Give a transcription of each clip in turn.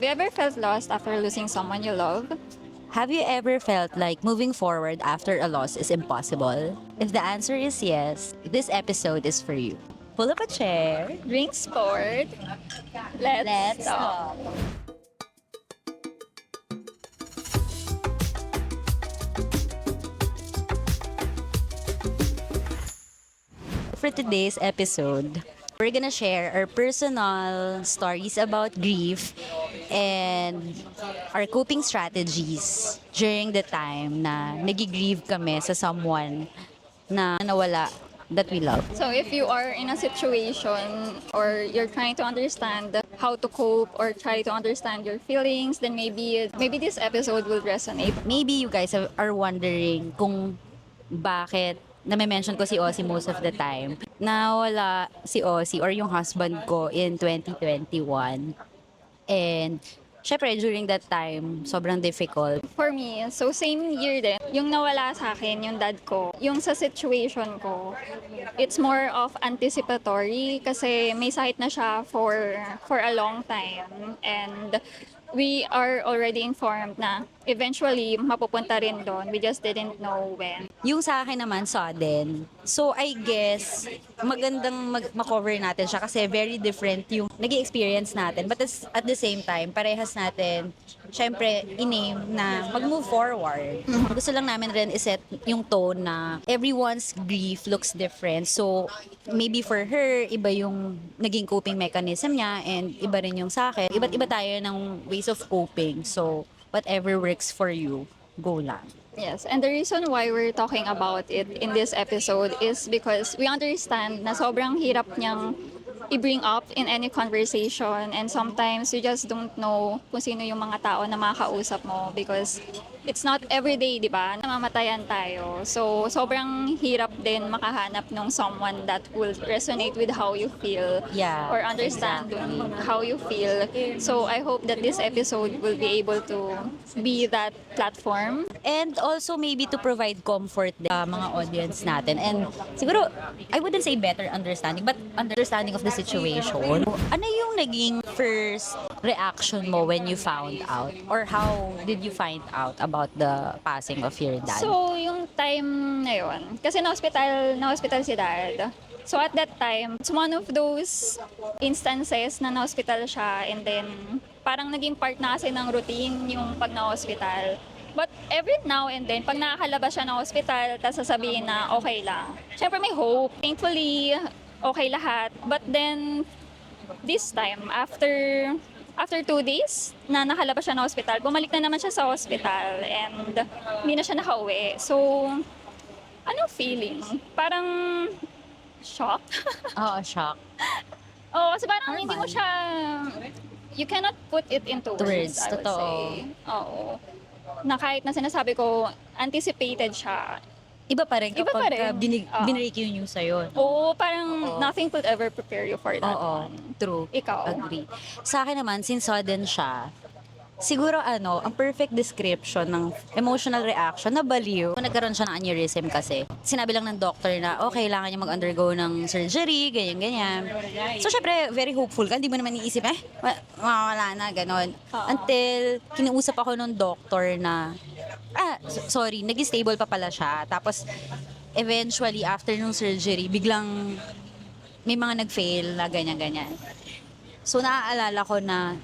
you ever felt lost after losing someone you love? Have you ever felt like moving forward after a loss is impossible? If the answer is yes, this episode is for you. Pull up a chair. Drink sport. Let's talk. For today's episode, we're gonna share our personal stories about grief and our coping strategies during the time na nag-grieve kami sa someone na nawala that we love. So if you are in a situation or you're trying to understand how to cope or try to understand your feelings, then maybe this episode will resonate. Maybe you guys are wondering kung bakit name-mention ko si Ozzy most of the time. Nawala si Ozzy or yung husband ko in 2021. And syempre during that time, sobrang difficult. For me, so same year din, yung nawala sa akin, yung dad ko, yung sa situation ko, it's more of anticipatory kasi may sakit na siya for a long time. And we are already informed na eventually mapupunta rin doon. We just didn't know when. Yung sa akin naman, sudden. So, I guess, magandang ma-cover natin siya kasi very different yung nag experience natin. But at the same time, parehas natin, syempre, in-aim na mag-move forward. Gusto lang namin rin iset yung tone na everyone's grief looks different. So, maybe for her, iba yung naging coping mechanism niya and iba rin yung sa akin. Iba't iba tayo ng ways of coping. So, whatever works for you, go lang. Yes, and the reason why we're talking about it in this episode is because we understand na sobrang hirap niyang i-bring up in any conversation and sometimes you just don't know kung sino yung mga tao na makakausap mo because it's not everyday, di ba? Namamatayan tayo. So, sobrang hirap din makahanap ng someone that will resonate with how you feel Yeah, or understand how you feel. So, I hope that this episode will be able to be that platform. And also maybe to provide comfort sa mga audience natin. And siguro, I wouldn't say better understanding, but understanding of the situation. Ano yung naging first reaction mo when you found out? Or how did you find out about the passing of your dad? So, yung time na yun, kasi na-hospital si dad. So, at that time, it's one of those instances na na-hospital siya and then parang naging part na kasi ng routine yung pag na-hospital. But every now and then, pag nakakalabas siya ng hospital, tapos sasabihin na okay lang. Siyempre may hope. Thankfully, okay lahat. But then, this time, after 2 days na nakalabas siya ng hospital, bumalik na naman siya sa hospital and hindi na siya nakauwi. So, anong feeling? Parang shock? Oo, shock. Oo, kasi parang hindi mo siya, you cannot put it into Words, I would totoo. say. Oo. Na kahit na sinasabi ko, anticipated siya. Iba pa rin Iba pa kapag rin. binrake yung news sa'yo. No? Oo, parang nothing could ever prepare you for that Oo, one. true. Ikaw? Agree. Sa akin naman, since sudden siya, siguro ang perfect description ng emotional reaction na baliw. Nagkaroon siya ng aneurysm kasi. Sinabi lang ng doctor na kailangan niya mag-undergo ng surgery, ganyan-ganyan. So, syempre, very hopeful ka. Hindi mo naman iisip, mawawala na, ganon. Until, kinausap ako ng doctor na, sorry, nag-stable pa pala siya. Tapos, eventually, after nung surgery, biglang may mga nag-fail na ganyan-ganyan. So, naaalala ko na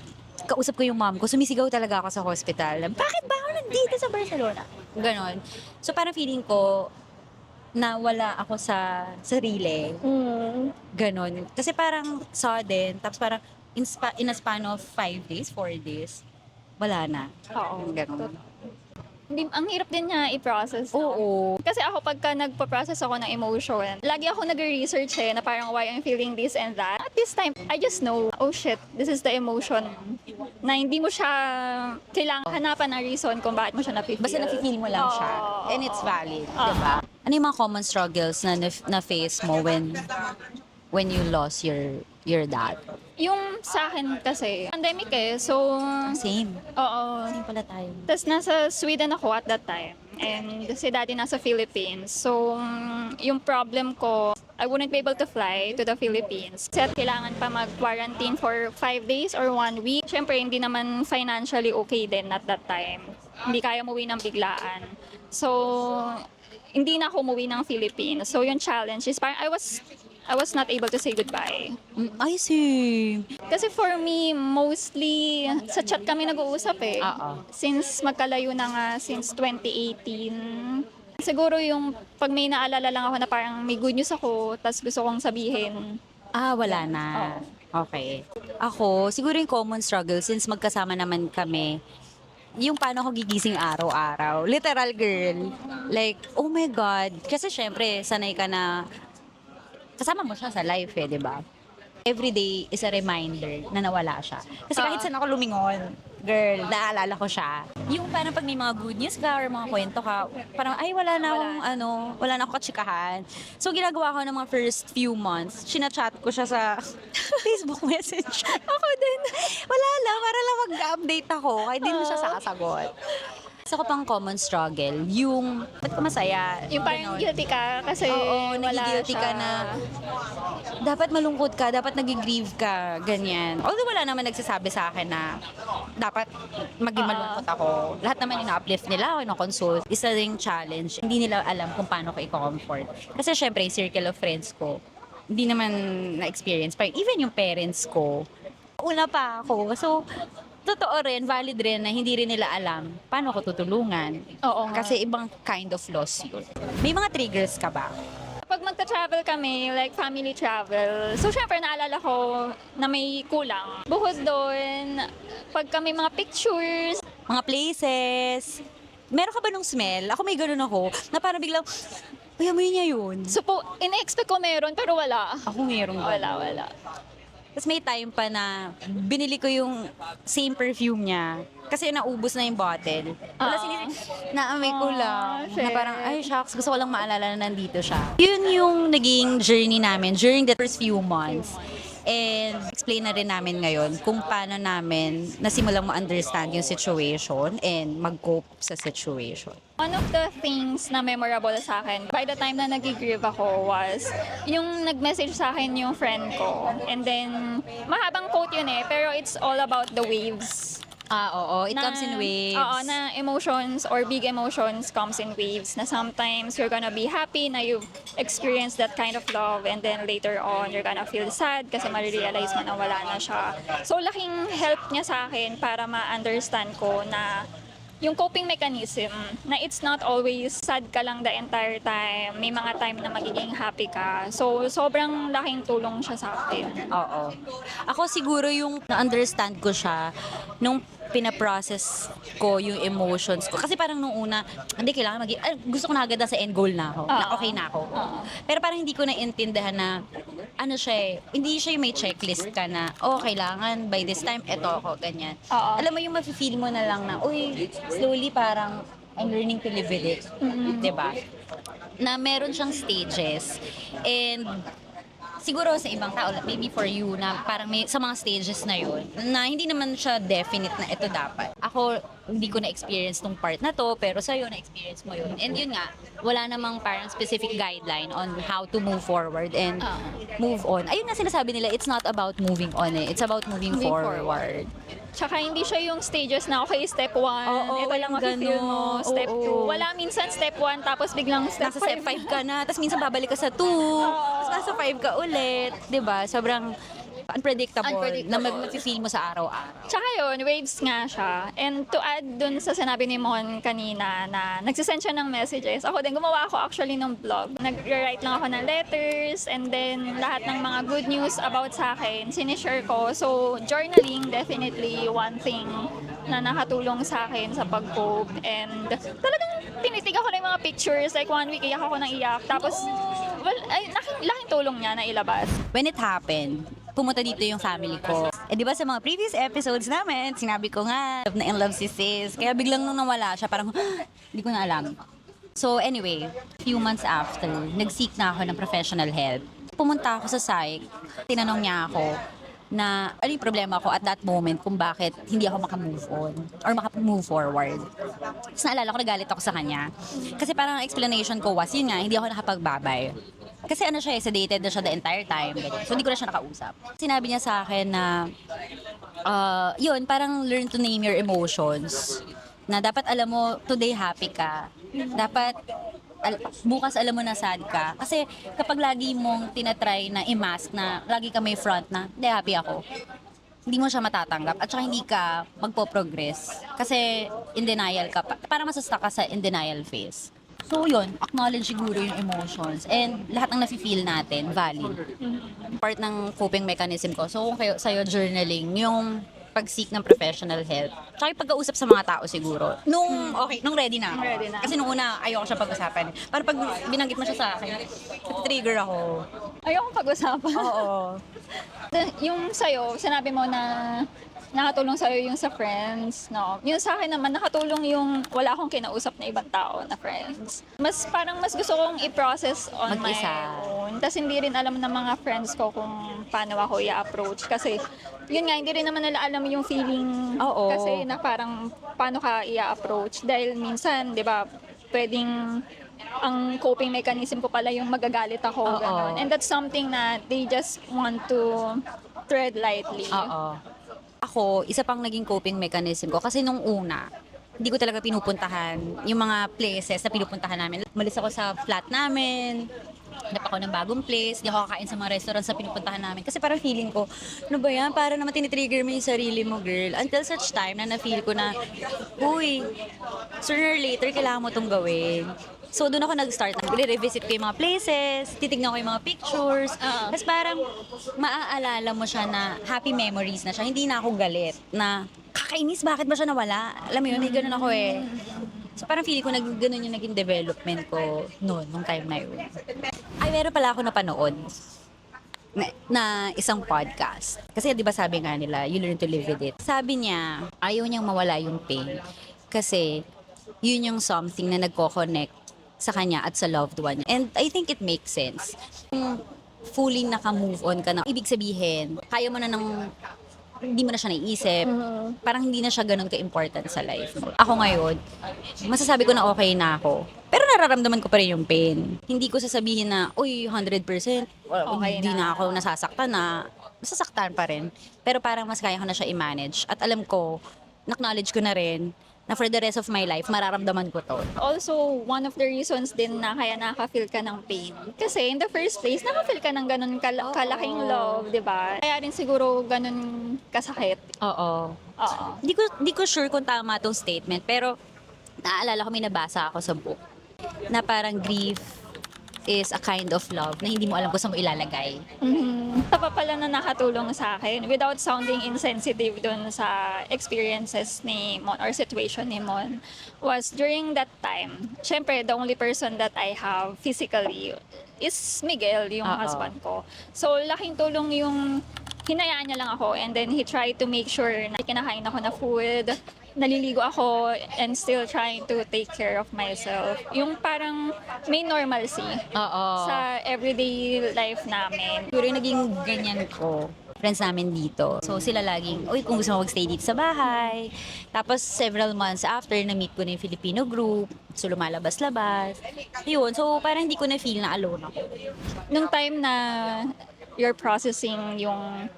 kausap ko yung mom ko, sumisigaw talaga ako sa hospital. Bakit ba ako nandito sa Barcelona? Ganon. So parang feeling ko na wala ako sa sarili. Ganon. Kasi parang sudden, tapos parang in a span of 5 days, 4 days, wala na. Oo. Ganon. Hindi, ang hirap din niya i-process. Oo. Kasi ako pagka nagpa-process ako ng emotion, lagi ako nag-research na parang why I'm feeling this and that. At this time, I just know, oh shit, this is the emotion na hindi mo siya kailangan hanapan ng reason kung bakit mo siya napifeel. Basta nafe-feel mo lang siya. Oo. And it's valid, diba? Ano yung mga common struggles na face mo when you lost your dad? Yung sa akin kasi, pandemic so, Same. oo. Same pala tayo. Tapos nasa Sweden ako at that time. And si daddy nasa Philippines. So, yung problem ko, I wouldn't be able to fly to the Philippines. Kasi kailangan pa mag-quarantine for 5 days or 1 week. Siyempre, hindi naman financially okay din at that time. Hindi kaya umuwi ng biglaan. So, hindi na ako umuwi ng Philippines. So, yung challenge is parang I was not able to say goodbye. I see. Kasi for me, mostly sa chat kami nag-uusap eh. Oo. Since magkalayo na nga since 2018. Siguro yung pag may naalala lang ako na parang may good news ako, tas gusto kong sabihin. Wala na. Okay. Ako, siguro yung common struggle since magkasama naman kami, yung paano ako gigising araw-araw. Literal, girl. Like, oh my God. Kasi syempre, sanay ka na kasama mo siya sa life eh, di ba? Every day is a reminder na nawala siya. Kasi kahit saan ako lumingon, girl, naalala ko siya. Yung parang pag may mga good news ka or mga kwento ka, parang ay wala na akong wala na akong katsikahan. So ginagawa ko ng mga first few months, sinachat ko siya sa Facebook Messenger. Ako din. Wala lang, para lang mag-update ako. Kahit di mo siya sasagot. Isa ko pang common struggle, yung ba't ka masaya? Yung parang Ganon. guilty ka kasi Oo, wala nagigilty siya. ka na dapat malungkot ka, dapat nagigrieve ka, ganyan. Although wala naman nagsasabi sa akin na dapat maging malungkot ako. Lahat naman ina-uplift nila ako, ina-consult. Isa ring challenge, hindi nila alam kung paano ko i-comfort. Kasi syempre, yung circle of friends ko, hindi naman na-experience. Parang even yung parents ko, una pa ako. So, totoo rin, valid rin na hindi rin nila alam paano ko tutulungan. Oo nga. Kasi ibang kind of loss yun. May mga triggers ka ba? Pag magta-travel kami, like family travel, so syempre naalala ko na may kulang. Bukod doon, pag kami mga pictures, Mga places. Meron ka ba nung smell? Ako may ganun ako, na parang biglang, ay, amoy niya yun. so po, in-expect ko meron pero wala. Ako meron Wala. Tapos may time pa na binili ko yung same perfume niya. Kasi naubos na yung bottle. Wala naamoy ko lang. Na shit. parang, ay shucks, gusto ko lang maalala na nandito siya. Yun yung naging journey namin during the first few months. And explain na rin namin ngayon kung paano namin nasimulang ma-understand yung situation and mag-cope sa situation. One of the things na memorable sa akin, by the time na nag-grieve ako was, yung nag-message sa akin yung friend ko. And then, mahabang quote yun eh, pero it's all about the waves. Oo. It comes in waves. Oo, na emotions or big emotions comes in waves. Na sometimes you're gonna be happy na you've experienced that kind of love and then later on you're gonna feel sad kasi marirealize mo na wala na siya. So laking help niya sa akin para ma-understand ko na yung coping mechanism na it's not always sad ka lang the entire time. May mga time na magiging happy ka. So sobrang laking tulong siya sa akin. Oo. Ako siguro yung na-understand ko siya nung pinaprocess ko yung emotions ko. Kasi parang nung una, hindi kailangan gusto ko na agad na sa end goal na ako. Na okay na ako. Pero parang hindi ko naintindihan na ano siya eh, hindi siya yung may checklist ka na, kailangan by this time, eto ako, ganyan. Oo. Alam mo yung mafe-feel mo na lang na, uy, slowly parang I'm learning to live with it. Diba? Na meron siyang stages. And siguro sa ibang tao, maybe for you, na parang may, sa mga stages na yun, na hindi naman siya definite na ito dapat. Ako, hindi ko na-experience tong part na to, pero sa'yo, na-experience mo yun. And yun nga, wala namang parang specific guideline on how to move forward and move on. Ayun nga sinasabi nila, it's not about moving on eh. It's about moving forward. Tsaka hindi siya yung stages na okay, step 1, Oo, ito lang walang mafe-feel mo, ganun. step Oo. 2. Wala minsan step 1 tapos biglang step Nasa step 5 ka na, tapos minsan babalik ka sa 2, tapos nasa 5 ka ulit. 'Di ba? Sobrang unpredictable na mag-feel mo sa araw-araw. Tsaka yun, waves nga siya. And to add dun sa sinabi ni Mon kanina na nagsisend siya ng messages, ako din, gumawa ako actually ng blog. Nag-write lang ako ng letters and then lahat ng mga good news about sa akin, sinishare ko. So, journaling definitely one thing na nakatulong sa akin sa pag-cope. And talagang tinitig ako ng mga pictures. Like 1 week, iyak ako ng iyak. Tapos, laking tulong niya na ilabas. When it happened, pumunta dito yung family ko. Di ba sa mga previous episodes namin, sinabi ko nga, na in love si sis. Kaya biglang nung nawala siya, parang, hindi ko na alam. So anyway, few months after, nag-seek na ako ng professional help. Pumunta ako sa psych, tinanong niya ako na ano yung problema ko at that moment kung bakit hindi ako makamove on or makamove forward. Tapos naalala ko, nagalit ako sa kanya. Kasi parang ang explanation ko was, yun nga, hindi ako nakapagbabay. Kasi ano siya, sedated na siya the entire time. Ganyan. So, hindi ko na siya nakausap. Sinabi niya sa akin na, yun, parang learn to name your emotions. Na dapat alam mo, today happy ka. Dapat, bukas alam mo na sad ka. Kasi kapag lagi mong tinatry na i-mask na lagi ka may front na, hindi, happy ako. Hindi mo siya matatanggap at saka hindi ka magpo-progress. Kasi in denial ka pa. Parang masastuck ka sa in denial phase. So yun, acknowledge siguro yung emotions and lahat ng nafe-feel natin, valid. Part ng coping mechanism ko. So kung kayo, sa'yo journaling, yung pag-seek ng professional help. Tsaka yung pag-kausap sa mga tao siguro. Nung ready na ako. Ready na. Kasi nung una, ayoko siya pag-usapan. Parang pag binanggit mo siya sa akin, trigger ako. Ayokong pag-usapan. Oo. Yung sa'yo, sinabi mo na nakatulong sa'yo yung sa friends, no? Yung sa akin naman, nakatulong yung wala akong kinausap na ibang tao na friends. Mas gusto kong i-process on Mag-isa. my own. Tapos hindi rin alam ng mga friends ko kung paano ako i-approach. Kasi, yun nga, hindi rin naman nila alam yung feeling. Oo. Kasi na parang paano ka i-approach. Dahil minsan, di ba, pwedeng ang coping mechanism ko pala yung magagalit ako. Oo. Ganun. And that's something na they just want to tread lightly. Oo. Ako, isa pang naging coping mechanism ko kasi nung una, hindi ko talaga pinupuntahan yung mga places na pinupuntahan namin. Umalis ako sa flat namin, hanap ako ng bagong place, hindi ako kakain sa mga restaurants na pinupuntahan namin. Kasi parang feeling ko, ano ba yan? Para naman tinitrigger mo yung sarili mo, girl. Until such time na na-feel ko na, uy, sooner or later, kailangan mo itong gawin. So, doon ako nag-start. Re-revisit ko yung mga places, titignan ko yung mga pictures. Tapos parang maaalala mo siya na happy memories na siya. Hindi na ako galit na kakainis, bakit ba siya nawala? Alam mo yun, ganun ako eh. So parang feeling ko ganun yung naging development ko noon, nung time na yun. Ay, meron pala ako napanood na isang podcast. Kasi di ba sabi nga nila, you learn to live with it. Sabi niya, ayaw niyang mawala yung pain. Kasi yun yung something na nagko-connect sa kanya at sa loved one. And I think it makes sense. Kung fully naka-move on ka na, ibig sabihin, kaya mo na hindi mo na siya naiisip. Parang hindi na siya ganun ka-important sa life mo. Ako ngayon, masasabi ko na okay na ako. Pero nararamdaman ko pa rin yung pain. Hindi ko sasabihin na, uy, 100%, Okay hindi na. na ako nasasaktan na. Masasaktan pa rin. Pero parang mas kaya ko na siya i-manage. At alam ko, acknowledge ko na rin na for the rest of my life, mararamdaman ko to. Also, one of the reasons din na kaya nakaka-feel ka ng pain. Kasi in the first place, nakaka-feel ka ng ganun kalaking love, di ba? Kaya rin siguro ganun kasakit. Oo. Oo. Di ko sure kung tama tong statement, pero naalala ko may nabasa ako sa book na parang grief is a kind of love na hindi mo alam kung saan mo ilalagay. Tapa pala na nakatulong sa akin without sounding insensitive dun sa experiences ni Mon or situation ni Mon was during that time. Syempre, the only person that I have physically is Miguel, yung Oo. husband ko. So, laking tulong yung hinayaan niya lang ako and then he tried to make sure na kinakain ako na food, naliligo ako and still trying to take care of myself. Yung parang may normalcy Oo. sa everyday life namin. Siguro yung naging ganyan ko, friends namin dito. So sila laging, uy, kung gusto mo magstay dito sa bahay. Tapos several months after, na-meet ko na yung Filipino group. So lumalabas-labas. Yun, so parang hindi ko na-feel na alone ako. Nung time na you're processing yung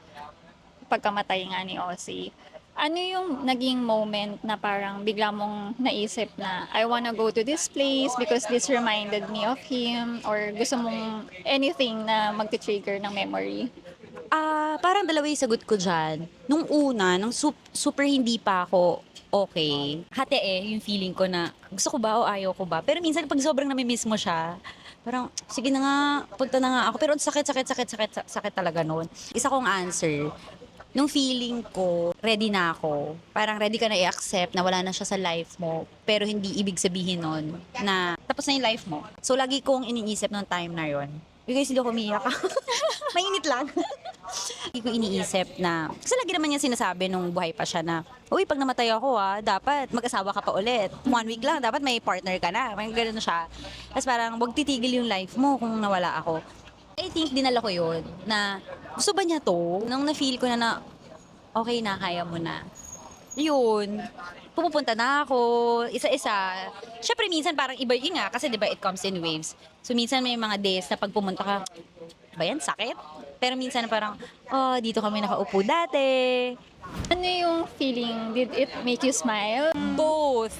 pagkamatay nga ni Ozzy, ano yung naging moment na parang bigla mong naisip na I wanna go to this place because this reminded me of him or gusto mong anything na magti-trigger ng memory? Parang dalawa yung sagot ko dyan. Nung una, nung super hindi pa ako okay, hati yung feeling ko na gusto ko ba o ayaw ko ba. Pero minsan pag sobrang namimiss mo siya, parang sige na nga, punta na nga ako. Pero sakit talaga noon. Isa kong answer, nung feeling ko, ready na ako. Parang ready ka na i-accept na wala na siya sa life mo. Pero hindi ibig sabihin nun na tapos na yung life mo. So, lagi kong iniisip nung time na yon. Guys, hindi ako umiyak. Mainit lang. Hindi ko iniisip na, kasi lagi naman niya sinasabi nung buhay pa siya na, uy, pag namatay ako dapat mag-asawa ka pa ulit. 1 week lang, dapat may partner ka na. May gano'n siya. Tapos parang, wag titigil yung life mo kung nawala ako. I think dinala ko yun na gusto ba niya to? Nung na-feel ko na okay na, kaya mo na. yun, pumupunta na ako, isa-isa. Syempre minsan parang iba yun nga, kasi di ba it comes in waves. So minsan may mga days na pag pumunta ka, ba yan, sakit? Pero minsan parang, oh, dito kami nakaupo dati. Ano yung feeling? Did it make you smile? Both.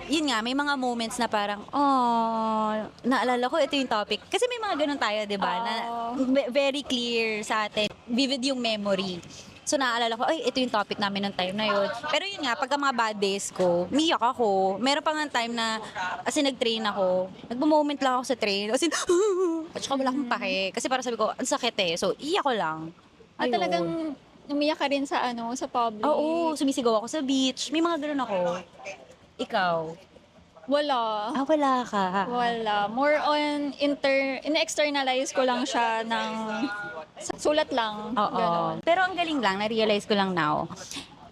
Yun nga, may mga moments na parang, oh, naalala ko, ito yung topic. Kasi may mga ganun tayo, di ba? Na very clear sa atin. Vivid yung memory. So naalala ko, ay, ito yung topic namin ng time na yun. Pero yun nga, pagka mga bad days ko, umiyak ako. Meron pa nga time na, as in nag-train ako, nagpo-moment lang ako sa train. As in, at saka wala akong pake. Kasi parang sabi ko, ang sakit eh. So, iyak ko lang. At Ayun. talagang umiyak ka rin sa sa public? Oo, sumisigaw ako sa beach. May mga ganun ako. Ikaw? Wala. Wala ka. Wala. More on in-externalize ko lang siya ng sulat lang. Oo. Ganon. Pero ang galing lang, na-realize ko lang now.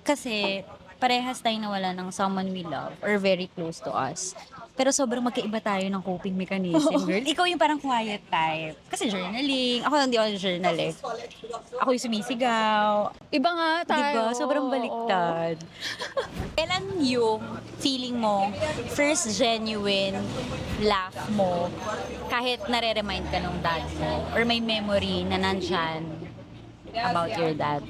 Kasi parehas tayong nawala ng someone we love or very close to us. Pero sobrang magkaiba tayo ng coping mechanism, girl. Ikaw yung parang quiet type. Kasi journaling. Ako hindi ako journal eh. Ako yung sumisigaw. Iba nga tayo. Diba? Sobrang baliktad. Kailan yung feeling mo, first genuine laugh mo, kahit nare-remind ka ng dad mo, or may memory na nandyan about your dad?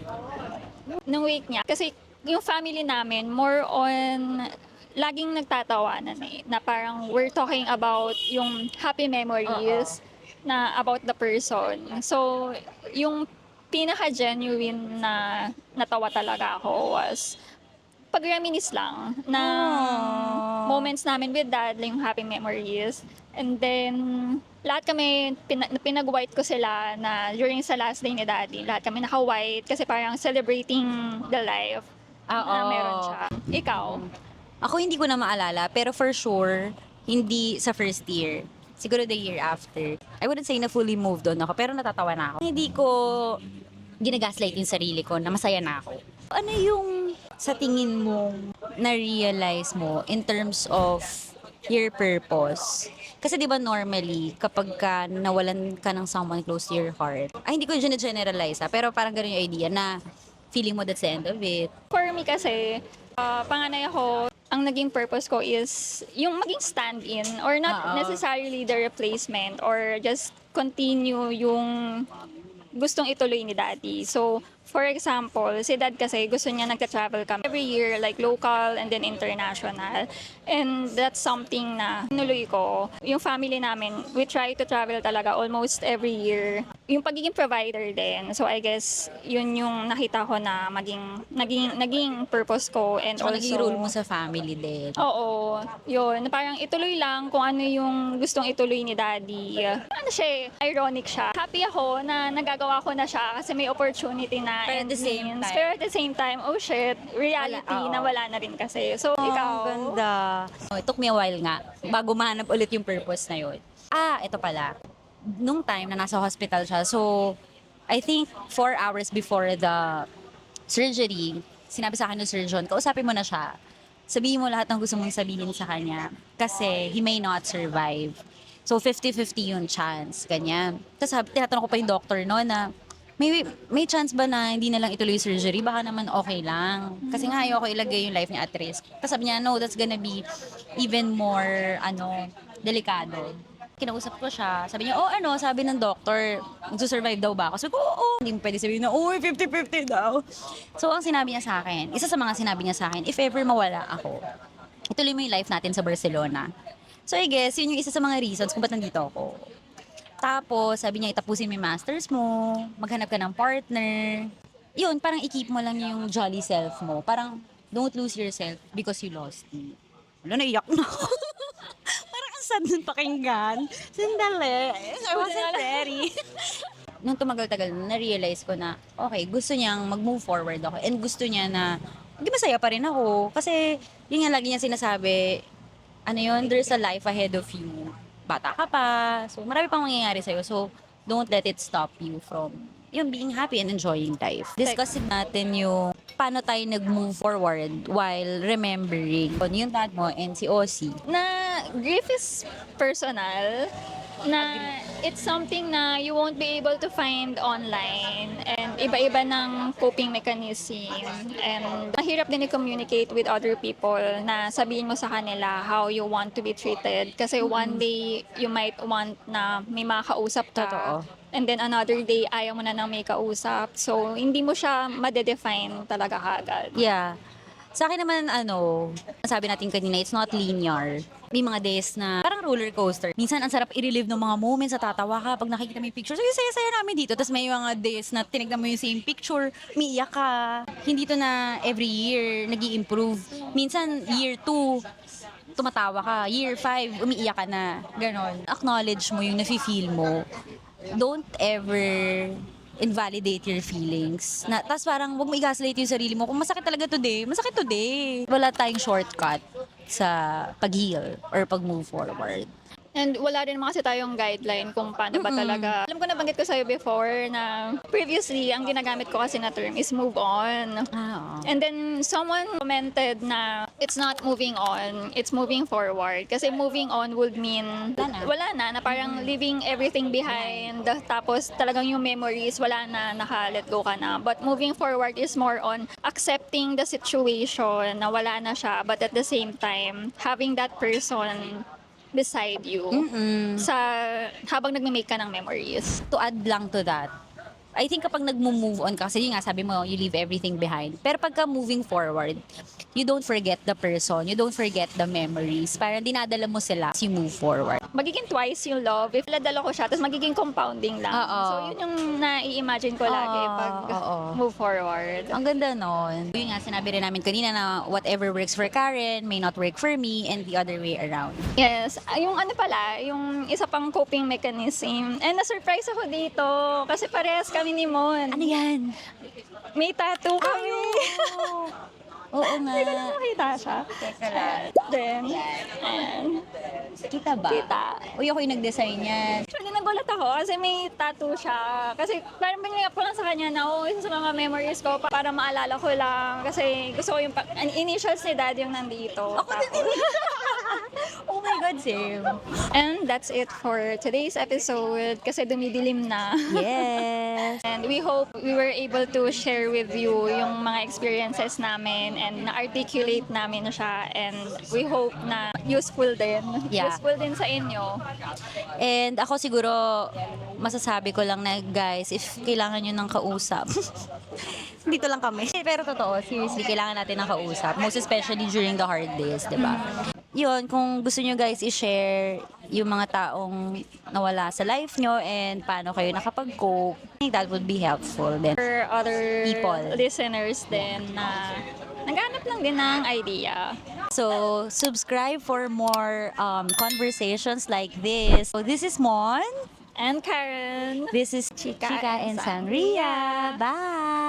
Nung week niya. Kasi yung family namin, more on laging nagtatawanan eh. Na parang we're talking about yung happy memories na about the person. So, yung pinaka-genuine na natawa talaga ako was pag-reminisce lang ng moments namin with dad, like yung happy memories. And then, lahat kami, pinag-white ko sila na during sa last day ni daddy, lahat kami naka-white kasi parang celebrating the life na meron siya. Ikaw? Ako hindi ko na maalala, pero for sure, hindi sa first year. Siguro the year after. I wouldn't say na fully moved on ako, pero natatawa na ako. Hindi ko ginagaslight yung sarili ko na masaya na ako. Ano yung sa tingin mo na-realize mo in terms of your purpose? Kasi di ba normally, kapag ka nawalan ka ng someone close to your heart, ay hindi ko generalize pero parang ganun yung idea na feeling mo that's the end of it. For me kasi, panganay ako, ang naging purpose ko is yung maging stand-in or not necessarily the replacement or just continue yung gustong ituloy ni daddy. So, for example, si dad kasi gusto niya nagka-travel kami every year, like local and then international. And that's something na tinuloy ko. Yung family namin, we try to travel talaga almost every year. Yung pagiging provider din. So, I guess, yun yung nakita ko na naging purpose ko. And So, also, naging role mo sa family din. oo, yun. Parang ituloy lang kung ano yung gustong ituloy ni daddy. Ano siya, ironic siya. Happy ako na nagagawa ko na siya kasi may opportunity na. Pero at and the same means. time. Pero at the same time, oh shit, reality Wala, oo. na wala na rin kasi. So, ikaw. Ang ganda. It took me a while nga bago mahanap ulit yung purpose na yun. Ito pala. Nung time na nasa hospital siya, so I think 4 hours before the surgery, sinabi sa akin ng surgeon, kausapin mo na siya. Sabihin mo lahat ng gusto mong sabihin sa kanya kasi he may not survive. So 50-50 yung chance, ganyan. Tapos tinatanong ko pa yung doctor no na may chance ba na hindi na lang ituloy yung surgery? Baka naman okay lang. Kasi nga ayoko ilagay yung life niya at risk. Tapos sabi niya, no, that's gonna be even more, delikado. Kinausap ko siya. Sabi niya, sabi ng doctor, magsusurvive daw ba ako? Sabi ko, oo. Hindi mo pwede sabihin na, 50-50 daw. So, ang sinabi niya sa akin, isa sa mga sinabi niya sa akin, if ever mawala ako, ituloy mo yung life natin sa Barcelona. So, I guess, yun yung isa sa mga reasons kung ba't nandito ako. Tapos, sabi niya, itapusin mo yung masters mo, maghanap ka ng partner. Yun, parang i-keep mo lang yung jolly self mo. Parang, don't lose yourself because you lost me. Wala, naiyak na ako. Parang ang sad nun pakinggan. Sandali. I wasn't ready. Nung tumagal-tagal, na-realize ko na, okay, gusto niyang mag-move forward ako. And gusto niya na, masaya pa rin ako. Kasi, yun nga lagi niya sinasabi, there's a life ahead of you. Bata ka pa. So, marami pang mangyayari sa'yo. So, don't let it stop you from being happy and enjoying life. Discuss natin yung paano tayo nag-move forward while remembering yung dad mo and si Ossie. Na grief is personal. Na it's something na you won't be able to find online, and iba-iba ng coping mechanism, and mahirap din i-communicate with other people na sabihin mo sa kanila how you want to be treated kasi one day you might want na may makausap ka. Totoo. And then another day, ayaw mo na nang may kausap. So, hindi mo siya madedefine talaga agad. Yeah. Sa akin naman, sabi natin kanina, it's not linear. May mga days na parang roller coaster. Minsan, ang sarap i-relive ng mga moments, tatawa ka pag nakikita mo yung picture. So, yung saya-saya namin dito. Tapos may mga days na tinignan mo yung same picture, umiiyak ka. Hindi to na every year nag improve. Minsan, year 2, tumatawa ka. Year 5, umiiyak ka na. Ganon. Acknowledge mo yung nafe-feel mo. Don't ever invalidate your feelings. Tapos parang huwag mo i-gaslight yung sarili mo. Kung masakit talaga today, masakit today. Wala tayong shortcut sa pag-heal or pag-move forward. And wala rin naman kasi tayong guideline kung paano ba talaga. Alam ko nabanggit ko sa'yo before na previously, ang ginagamit ko kasi na term is move on. Oo. And then someone commented na it's not moving on, it's moving forward. Kasi moving on would mean wala na parang leaving everything behind. Tapos talagang yung memories, wala na, naka-let go ka na. But moving forward is more on accepting the situation na wala na siya, but at the same time, having that person beside you sa habang nagme-make ka ng memories. To add lang to that, I think kapag nag-move on ka, kasi yun nga sabi mo, you leave everything behind. Pero pagka moving forward, you don't forget the person, you don't forget the memories. Parang dinadala mo sila as you move forward. Magiging twice yung love. If nadala ko siya, tapos magiging compounding lang. Oo. So, yun yung nai-imagine ko lagi pag Oo. move forward. Ang ganda nun. Yun nga, sinabi rin namin kanina na whatever works for Karen may not work for me and the other way around. Yes. Yung ano pala, yung isa pang coping mechanism. And na-surprise ako dito kasi parehas kami ni Mon. Ano yan? May tattoo kami. Oo nga. Hindi ko na makita siya. Teka lang. Then, ayan. Kita ba? Kita. Uy, ako yung nag-design yan. Actually, nagulat ako kasi may tattoo siya. Kasi parang binigay ko lang sa kanya na, isa sa mga memories ko para maalala ko lang. Kasi gusto ko yung initials ni Dad yung nandito. Ako din. Oh my God, same. And that's it for today's episode kasi dumidilim na. Yes. And we hope we were able to share with you yung mga experiences namin and na-articulate namin siya, and we hope na useful din. Yeah. Useful din sa inyo. And ako siguro, masasabi ko lang na guys, if kailangan nyo ng kausap, dito lang kami. Pero totoo, seriously, kailangan natin ng kausap. Most especially during the hard days, di ba? Yun, kung gusto nyo guys i-share yung mga taong nawala sa life nyo and paano kayo nakapag-cope, I think that would be helpful then. For other People. listeners din na naghanap lang din ng idea. So, subscribe for more conversations like this. So, this is Mon. And Karen. This is Chika and Sangria. Bye!